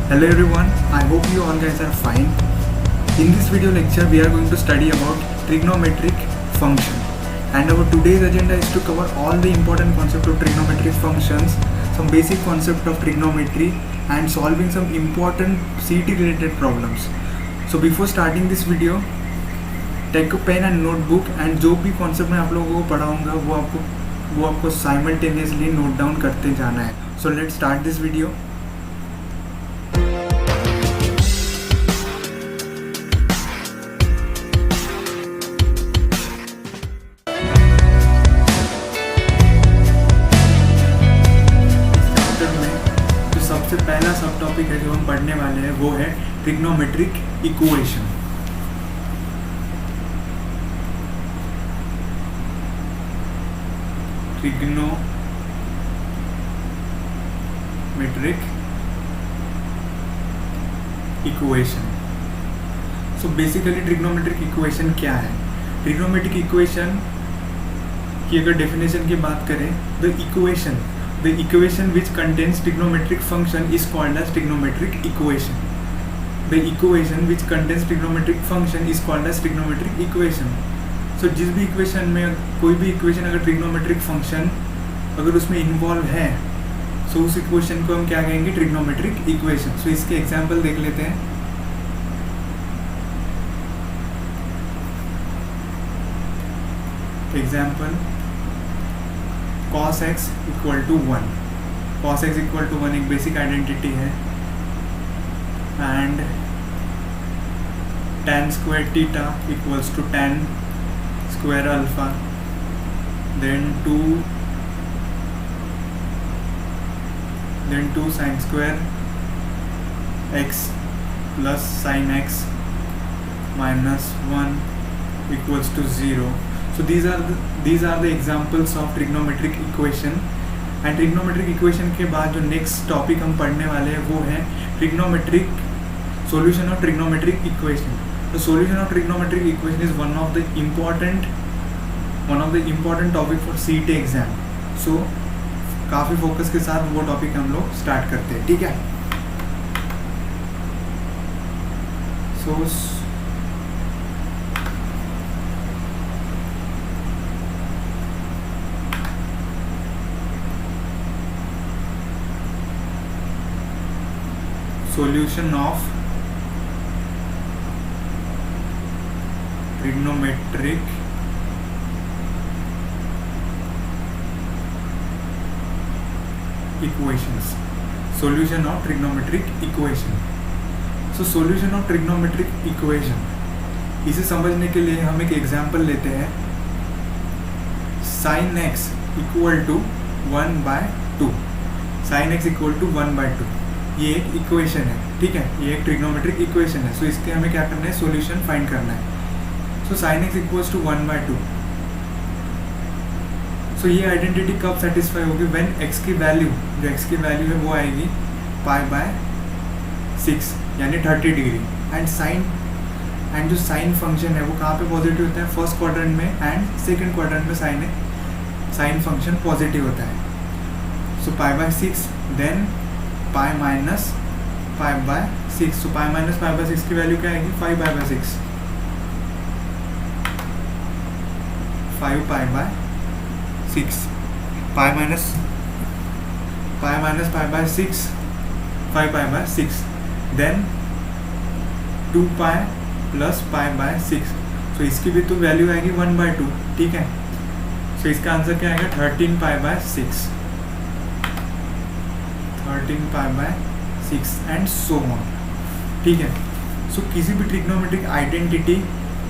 Hello everyone, I hope you all guys are fine. In this video lecture we are going to study about trigonometric function, and our today's agenda is to cover all the important concepts of trigonometric functions, some basic concept of trigonometry and solving some important CET related problems. So before starting this video, take a pen and notebook and जो भी concept मैं आप लोगों को पढ़ाऊंगा वो आपको simultaneously note down करते जाना है. So let's start this video. सबसे पहला सब टॉपिक है जो हम पढ़ने वाले हैं वो है trigonometric equation. Trigonometric equation. So basically trigonometric equation क्या है? ट्रिग्नोमेट्रिक इक्वेशन की अगर डेफिनेशन की बात करें, the equation which contains trigonometric function is called as trigonometric equation. The equation which contains trigonometric function is called as trigonometric equation. So जिस भी equation में कोई भी इक्वेशन अगर ट्रिग्नोमेट्रिक फंक्शन अगर उसमें इन्वॉल्व है सो उस इक्वेशन को हम क्या कहेंगे? Trigonometric equation. सो इसके एग्जांपल देख लेते हैं. Example cos x equal to 1. cos x equal to 1 एक बेसिक आइडेंटिटी है. And tan square theta equals to tan square alpha. Then 2 sin square x plus sin x minus 1 equals to 0. So these are the examples of trigonometric equation. And trigonometric equation के बाद जो next topic हम पढ़ने वाले हैं वो है trigonometric solution of trigonometric equation. The solution of trigonometric equation is one of the important topic for CET exam. So काफ़ी focus के साथ वो topic हम लोग start करते हैं. ठीक है? So solution of trigonometric equations. Solution of trigonometric equation. So solution of trigonometric equation, इसे समझने के लिए हम एक एग्जांपल लेते हैं. sin x equal to 1/2. sin x equal to 1/2 ये एक इक्वेशन है. ठीक है, ये एक ट्रिग्नोमेट्रिक इक्वेशन है. सो इसके हमें क्या करना है? सॉल्यूशन फाइंड करना है. सो sin x इक्वल्स टू 1/2. सो ये आइडेंटिटी कब सेटिस्फाई होगी? व्हेन x की वैल्यू है वो आएगी π/6 यानी 30 डिग्री. एंड जो साइन फंक्शन है वो कहाँ पे पॉजिटिव होता है? फर्स्ट क्वाड्रेंट में एंड सेकंड क्वाड्रेंट में साइन फंक्शन पॉजिटिव होता है. सो π/6 देन π माइनस π/6. सो π माइनस π/6 की वैल्यू क्या आएगी? 5π/6. 5π/6. π माइनस π/6 5π/6. Then 2π plus π/6. सो इसकी भी तो वैल्यू आएगी 1/2. ठीक है, सो इसका आंसर क्या आएगा? 13π/6. 13π/6 एंड सो ऑन. ठीक है. सो किसी भी ट्रिग्नोमेट्रिक आइडेंटिटी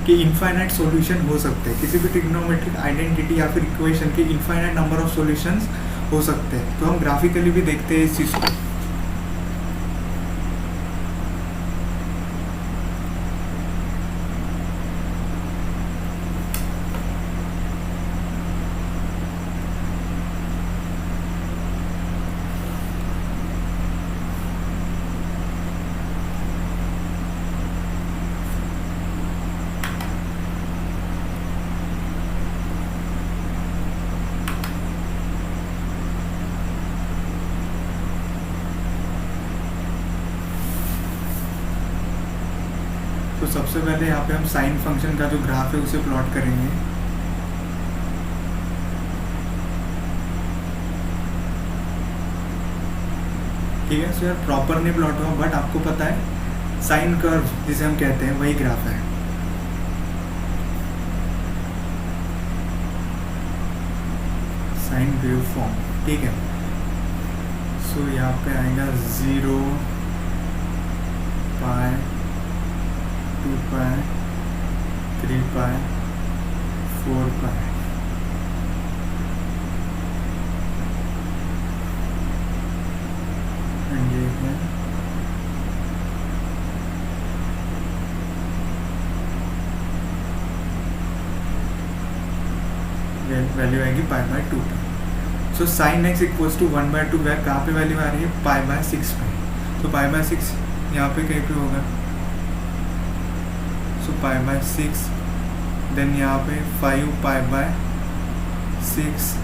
के इनफाइनाइट सॉल्यूशन हो सकते हैं. किसी भी ट्रिग्नोमेट्रिक आइडेंटिटी या फिर इक्वेशन के इनफाइनाइट नंबर ऑफ सॉल्यूशंस हो सकते हैं. तो हम ग्राफिकली भी देखते हैं इस चीज़ को. सबसे पहले यहाँ पे हम साइन फंक्शन का जो ग्राफ है उसे प्लॉट करेंगे। ठीक है, सो यार प्रॉपर नहीं प्लॉट हुआ, बट आपको पता है साइन कर्व जिसे हम कहते हैं वही ग्राफ है। साइन वेव फॉर्म, ठीक है। सो यहाँ पे आएगा 0, पाई, 2 पाई, 3 पाई, 4 पाई। एंड ये है वैल्यू आएगी π/2। So sine x equals to 1/2 कहाँ पे वैल्यू आ रही है? π/6 पे। तो π/6 यहाँ पे कहीं पे होगा, सो π/6, देन यहाँ पे 5 π/6,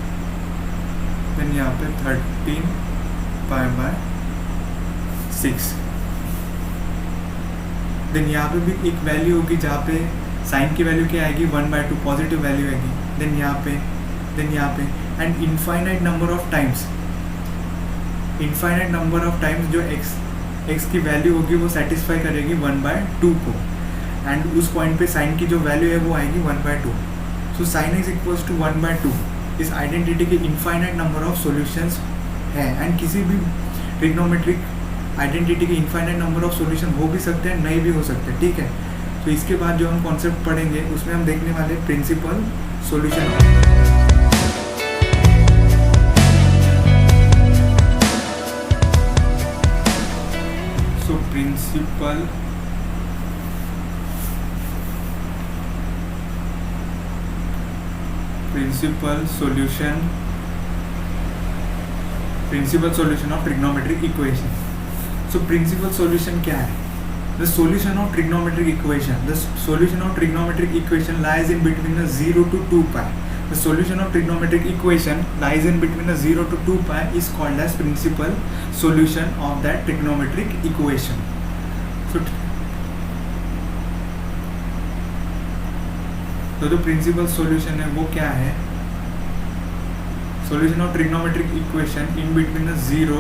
देन यहाँ पे 13 π/6। देन यहाँ पे भी एक वैल्यू होगी जहाँ पे साइन की वैल्यू क्या आएगी? 1/2 पॉजिटिव वैल्यू आएगी। देन यहाँ पे and infinite number of times जो x की वैल्यू होगी वो सेटिस्फाई करेगी 1/2 को, एंड उस पॉइंट पे साइन की जो वैल्यू है वो आएगी 1/2। So sine x equals to 1/2 इस आइडेंटिटी के इनफाइनाइट नंबर ऑफ सॉल्यूशंस है, एंड किसी भी ट्रिग्नोमेट्रिक आइडेंटिटी के इनफाइनाइट नंबर ऑफ सॉल्यूशन हो भी सकते हैं, नहीं भी हो सकते, ठीक है। तो इसके बाद जो हम कॉन्सेप्ट पढ़ेंगे उसमें हम देखने वाले principal solution. So principal solution of trigonometric equation. So principal solution क्या है? The solution of trigonometric equation lies in between a 0 to 2 pi. The solution of trigonometric equation lies in between a 0 to 2 pi is called as principal solution of that trigonometric equation. तो जो principal solution है वो क्या है? Solution of trigonometric equation in between a 0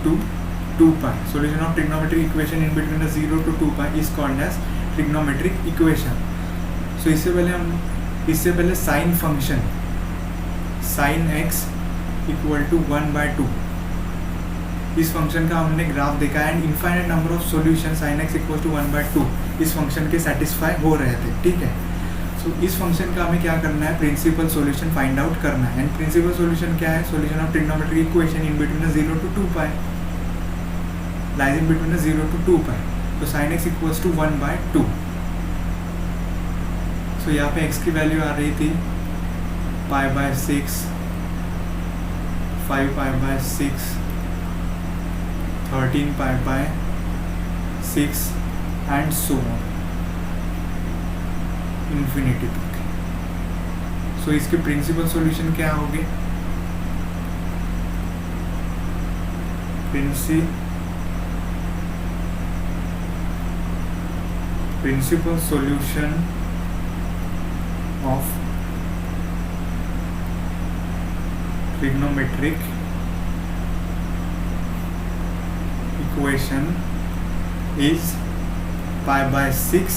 to 2 pi. Solution of trigonometric equation in between a 0 to 2 pi is called as trigonometric equation. So इससे पहले sine function sin x equal to 1/2 इस function का हमने graph देखा है, and infinite number of solution sin x equal to 1/2 इस function के satisfy हो रहे थे, ठीक है। सो इस फंक्शन का हमें क्या करना है? प्रिंसिपल सॉल्यूशन फाइंड आउट करना है, एंड प्रिंसिपल सॉल्यूशन क्या है? Solution of trigonometric equation in between 0 to 2 pi lies in between 0 to 2 pi. तो sin x equals to 1/2. सो यहाँ पे x की वैल्यू आ रही थी π/6, 5 π/6, 13 π/6 एंड सो ऑन इन्फिनिटी तक। सो इसके प्रिंसिपल सॉल्यूशन क्या होंगे? Principal solution of trigonometric equation is π/6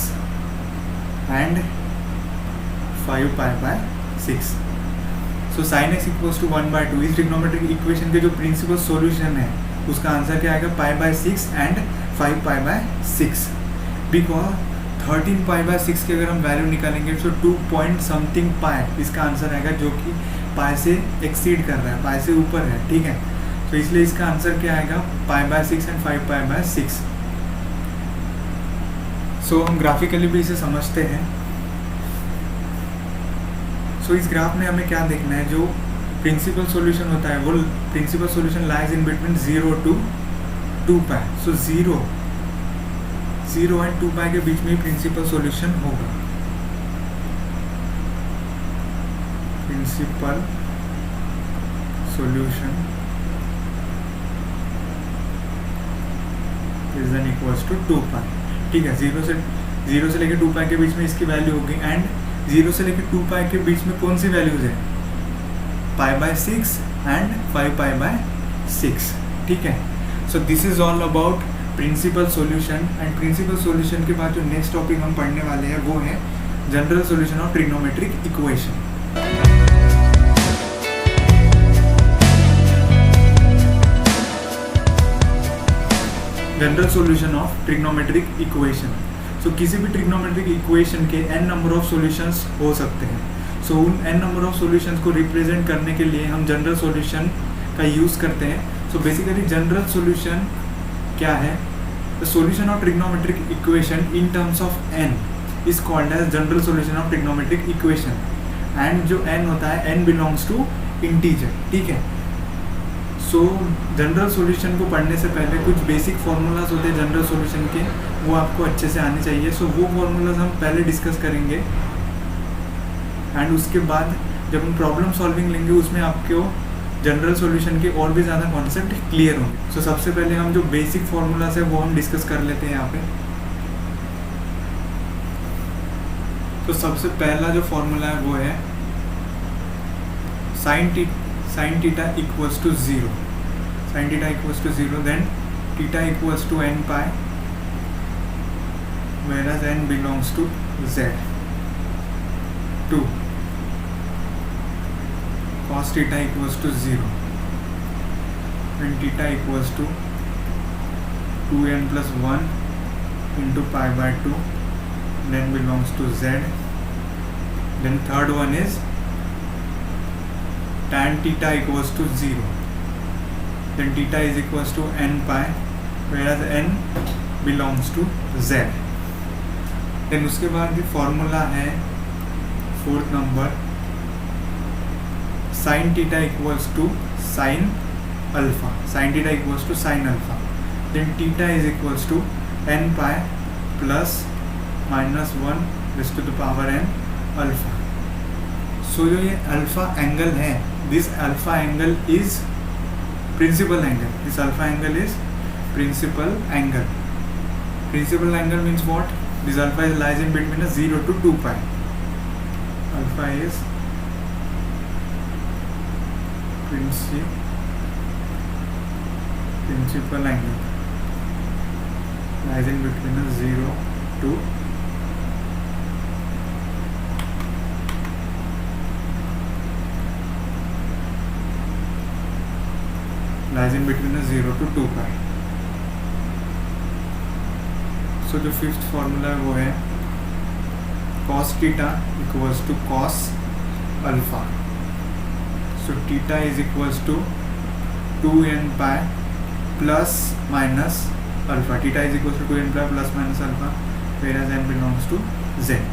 and 5 π/6. So sin x equals to 1/2 इस ट्रिग्नोमेट्रिक इक्वेशन के जो प्रिंसिपल सॉल्यूशन है उसका आंसर क्या आएगा? π/6 एंड 5 π/6, बिकॉज 13 π/6 की अगर हम वैल्यू निकालेंगे तो 2 पॉइंट समथिंग पाई इसका आंसर आएगा, जो कि पाई से एक्सीड कर रहा है, पाई से ऊपर है, ठीक है। तो इसलिए इसका आंसर क्या आएगा? π/6 एंड 5 π/6। सो हम ग्राफिकली भी इसे समझते हैं। सो इस ग्राफ में हमें क्या देखना है? जो प्रिंसिपल सॉल्यूशन होता है वो principal solution lies in between 0 to 2 pi. So 0 and 2 pi के बीच में प्रिंसिपल सॉल्यूशन होगा। Principal solution is n equals to 2 pi. ठीक है, जीरो से लेकर 2 पाई के बीच में इसकी वैल्यू होगी, एंड 0 से लेकर 2 पाई के बीच में कौन सी वैल्यूज है, π/6 एंड 5π/6, ठीक है। So this is all about principal solution, and principal solution के बाद जो नेक्स्ट टॉपिक हम पढ़ने वाले हैं वो है general solution of trigonometric equation. General solution of trigonometric equation. So किसी भी ट्रिग्नोमेट्रिक इक्वेशन के n नंबर ऑफ सॉल्यूशंस हो सकते हैं। सो उन n नंबर ऑफ सॉल्यूशंस को रिप्रेजेंट करने के लिए हम जनरल सॉल्यूशन का यूज़ करते हैं। सो बेसिकली जनरल सॉल्यूशन क्या है, the solution of trigonometric equation in terms of n is called as general solution of trigonometric equation, and जो n होता है n बिलोंग्स टू इंटीजर, ठीक है। सो जनरल सॉल्यूशन को पढ़ने से पहले कुछ बेसिक फार्मूलाज होते हैं जनरल सॉल्यूशन के, वो आपको अच्छे से आने चाहिए। सो वो फार्मूलाज हम पहले डिस्कस करेंगे, एंड उसके बाद जब हम प्रॉब्लम सॉल्विंग लेंगे उसमें आपको जनरल सॉल्यूशन के और भी ज़्यादा कॉन्सेप्ट क्लियर होंगे। सो सबसे पहले हम जो बेसिक फार्मूलाज है वो हम डिस्कस कर लेते हैं यहाँ पे। तो सबसे पहला जो फार्मूला है वो है sin theta equals to 0, sin theta equals to 0, then theta equals to n pi, whereas n belongs to z. 2 cos theta equals to 0, and theta equals to 2n plus 1 into pi by 2, then belongs to z. Then third one is tan theta equals to 0, then theta is equals to n pi, whereas n belongs to z. then उसके बाद formula है fourth number, sin theta equals to sin alpha, sin theta equals to sin alpha, then theta is equals to n pi plus minus 1 raised to the power n alpha. So जो ये alpha angle है, this alpha angle is principal angle, this alpha angle is principal angle. Principal angle means what, this alpha is lies in between 0 to 2 pi. Alpha is principal angle lies in between 0 to lies in between 0 to 2 pi. So जो fifth formula है वो है cos theta equals to cos alpha. So theta is equals to 2n pi plus minus alpha. Theta is equals to 2n pi plus minus alpha, whereas n belongs to z.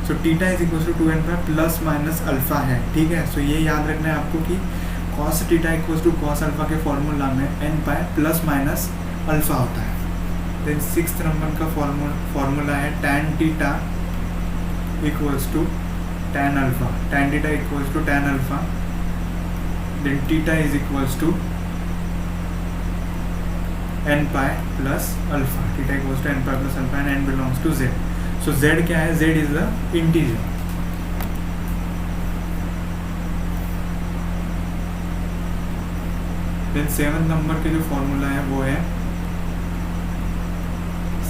So theta is equals to 2n pi plus minus alpha है, ठीक है। So ये याद रखना है आपको कि cos theta equals to cos alpha के फॉर्मूला में n pi plus minus alpha होता है। देन सिक्स्थ नंबर का फॉर्मूला है tan theta equals to tan alpha, tan theta equals to tan alpha, then theta is equals to n pi plus alpha, theta equals to n pi plus alpha, and n belongs to z. So z क्या है, z is the integer. Then seventh number के जो formula है वो है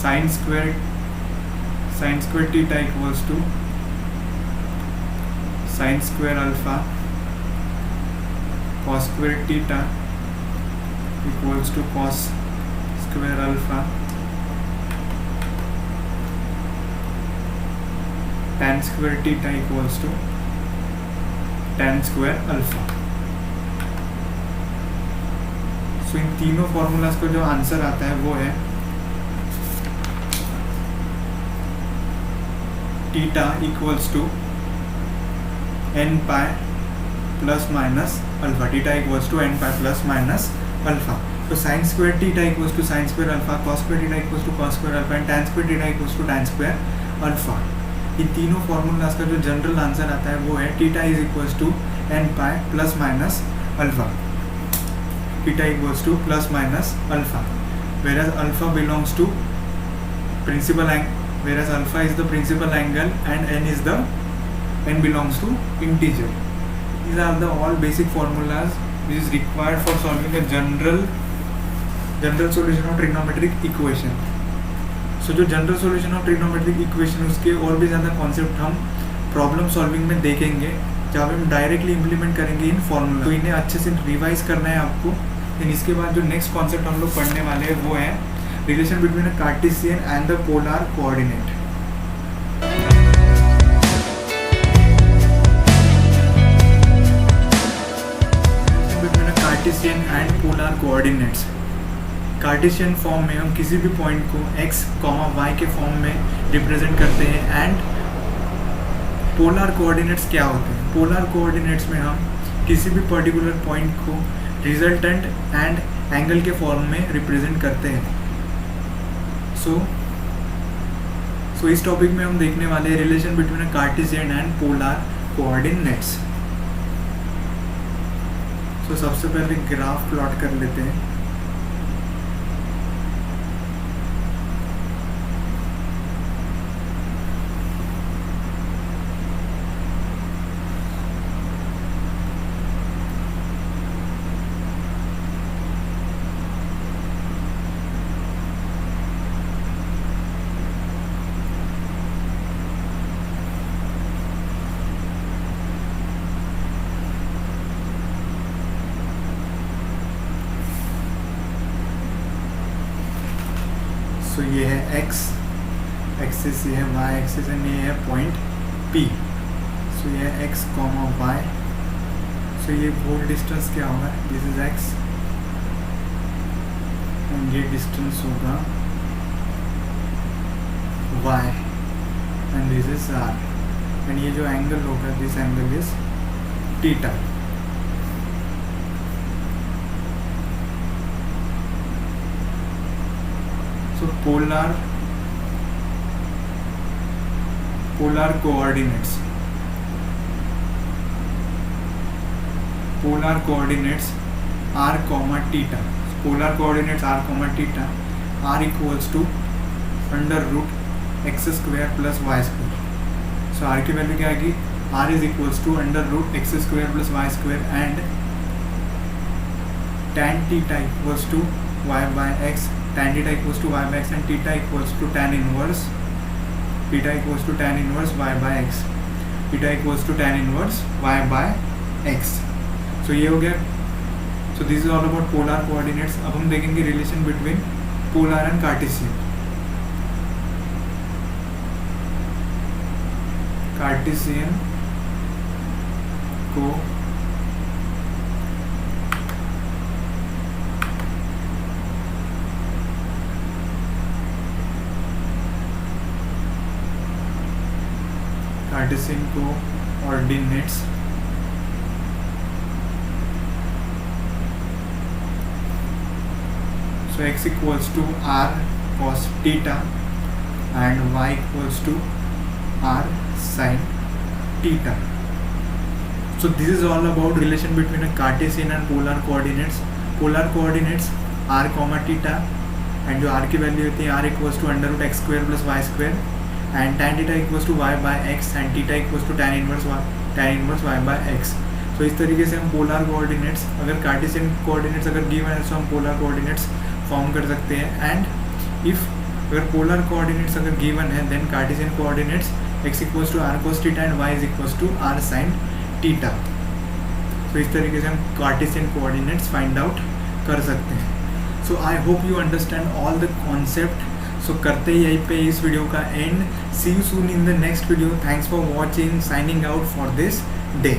sine square theta equals to sine square alpha, cos square theta equals to cos square alpha, tan square theta equals to tan square alpha. So इन तीनों formulas का जो answer आता है वो है theta equals to n pi plus minus alpha, theta equals to n pi plus minus alpha. तो sine square theta equals to sine square alpha, cos square theta equals to cos square alpha, and tan square theta equals to tan square alpha. इन तीनों formulas का जो general answer आता है वो है theta is equals to n pi plus minus alpha, theta equals to plus minus alpha, whereas alpha belongs to principal angle, whereas alpha is the principal angle and n belongs to integer. These are the all basic formulas which is required for solving a general solution of trigonometric equation. So जो general solution of trigonometric equation उसके और भी ज़्यादा concept हम problem solving में देखेंगे, जहाँ हम डायरेक्टली इम्प्लीमेंट करेंगे इन फॉर्मूला. तो इन्हें अच्छे से रिवाइज करना है आपको. देन इसके बाद जो नेक्स्ट कॉन्सेप्ट हम लोग पढ़ने वाले हैं वो है relation between a Cartesian and the polar coordinate. Between a Cartesian and polar coordinates. Cartesian form में हम किसी भी पॉइंट को x, y के फॉर्म में रिप्रेजेंट करते हैं. एंड पोलर कोऑर्डिनेट्स क्या होते हैं? पोलर कोऑर्डिनेट्स में हम किसी भी पर्टिकुलर पॉइंट को रिजल्टेंट एंड एंगल के फॉर्म में रिप्रेजेंट करते हैं. सो इस टॉपिक में हम देखने वाले हैं relation between a Cartesian and polar coordinates. So सबसे पहले ग्राफ प्लॉट कर लेते हैं. सो ये है x एक्सिस, ये है y एक्सिस एंड ये है पॉइंट P. सो ये है x, y. सो ये होल डिस्टेंस क्या होगा? दिस इज x एंड ये डिस्टेंस होगा y and this is r. And ये जो एंगल होगा, this angle is theta. So polar coordinates. Polar coordinates r comma theta. Polar coordinates r comma theta. R equals to under root x square plus y square. So r की value क्या आएगी? R is equals to under root x square plus y square and tan theta equals to y by x. Tan theta equals to y by x and theta equals to tan inverse y by x. Theta equals to tan inverse y by x. So ये हो गया. So this is all about polar coordinates. अब हम देखेंगे relation between polar and Cartesian. Cartesian को Cartesian coordinates so x equals to r cos theta and y equals to r sin theta. So this is all about relation between a Cartesian and polar coordinates. Polar coordinates r comma theta and जो r की value होती है r equals to under root x square plus y square and tan theta equals to y by x and theta equals to tan inverse y by x. So इस तरीके से हम polar coordinates, अगर Cartesian coordinates अगर given है तो हम polar coordinates form कर सकते हैं. एंड इफ अगर पोलर कोऑर्डिनेट्स अगर गिवन है then Cartesian coordinates x equals to r cos theta and y is equals to r sin theta. तो इस तरीके से हम कार्टेशियन कोऑर्डिनेट्स फाइंड आउट कर सकते हैं. So I hope you understand all the concept. So करते ही यहीं पे इस वीडियो का end. See you soon in the next video. Thanks for watching. Signing out for this day.